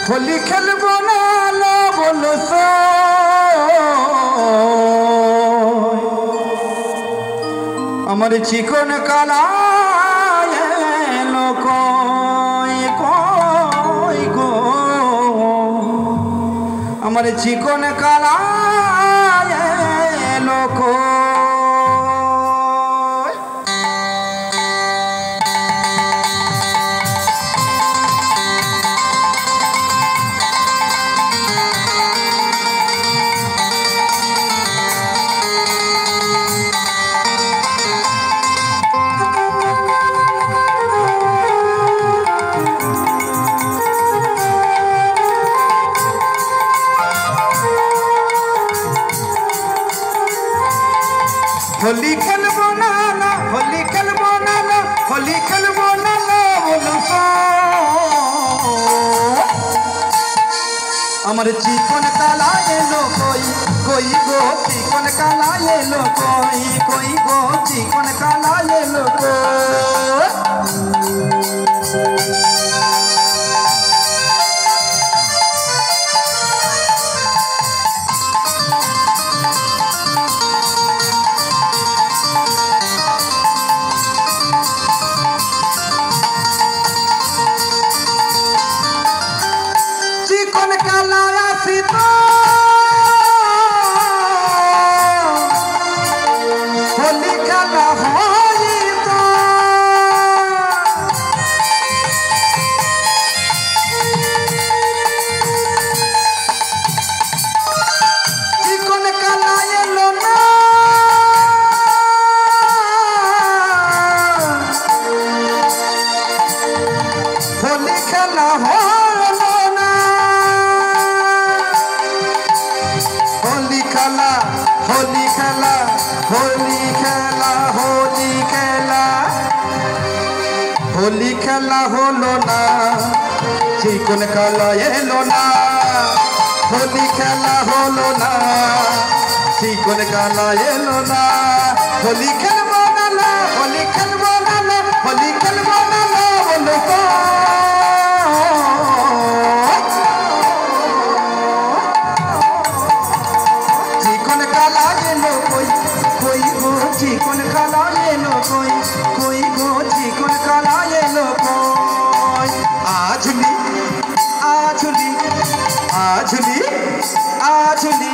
होली खेलबो ना लो बोलो सो हमारे चिकन काला लो कोई को हमारे चिकन काला लो को होली खेलबो ना लो होली खेलबो ना लो होली खेलबो ना लो बोलो सो हमारे चिकन काला ये लो कोई गो चिकन काला ये लो कोई गो चिकन काला ये लो चिकन काला आसी तो होली खेला होई तो चिकन काला ये लो ना होली खेला हो होली खेला होली खेला होली खेला होली खेला होली खेला होलो ना चिकन काला ये लो ना होली खेला होलो ना चिकन काला ये लो ना होली खेलबो ना लो होली खेलबो ना लो होली खेलबो ना लो बोलो को चिकन काला ये लो कोई गो चिकन काला ये लो कोई गो चिकन काला ये लो कोई आजुली आजुली आजुली आजुली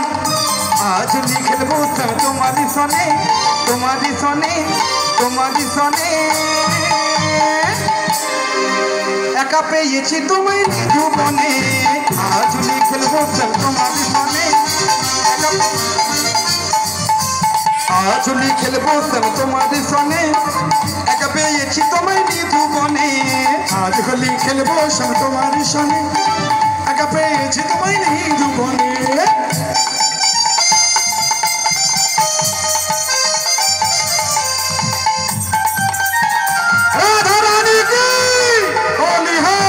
आजुली खेलबो तुम्हारी सने तुम्हारी सने तुम्हारी सने एका पेয়েছি তোমায় জীবনে आजुली खेलबो तुम्हारी सने आजुली खेलबो तुम्हारी सने एका पेয়েছি তোমায় জীবনে आज होली खेलबो तुम्हारी सने एका पेয়েছি তোমায় জীবনে राधा रानी की होली है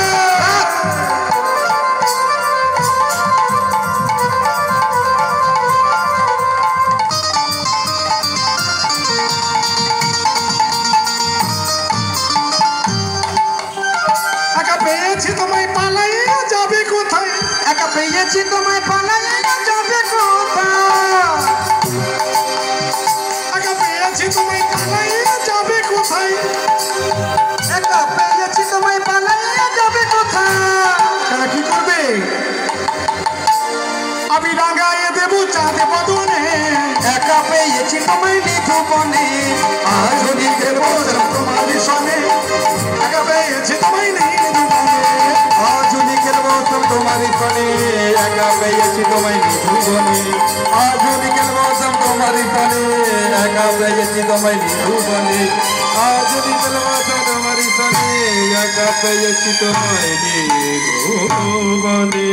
एका पेয়েছি তোমায় পালাইয়া যাবে কোথায় একা পেয়েছি তোমায় পালাইয়া যাবে কোথায় একা পেয়েছি তোমায় পালাইয়া যাবে কোথায় একা পেয়েছি তোমায় পালাইয়া যাবে কোথায় তারা কি করবে আমি রাঙাইয়ে দেব চাঁদ বদনে একা পেয়েছি তোমায় নিধুবনে আজ হোলি খেলবো তোমারই সনে একা পেয়েছি তোমায় নিধুবনে আজ হোলি খেলবো তোমারই সনে একা পেয়েছি তোমায় নিধুবনে আজ হোলি খেলবো তোমারই সনে একা পেয়েছি তোমায় নিধুবনে আজ হোলি খেলবো তোমারই সনে একা পেয়েছি তোমায় নিধুবনে।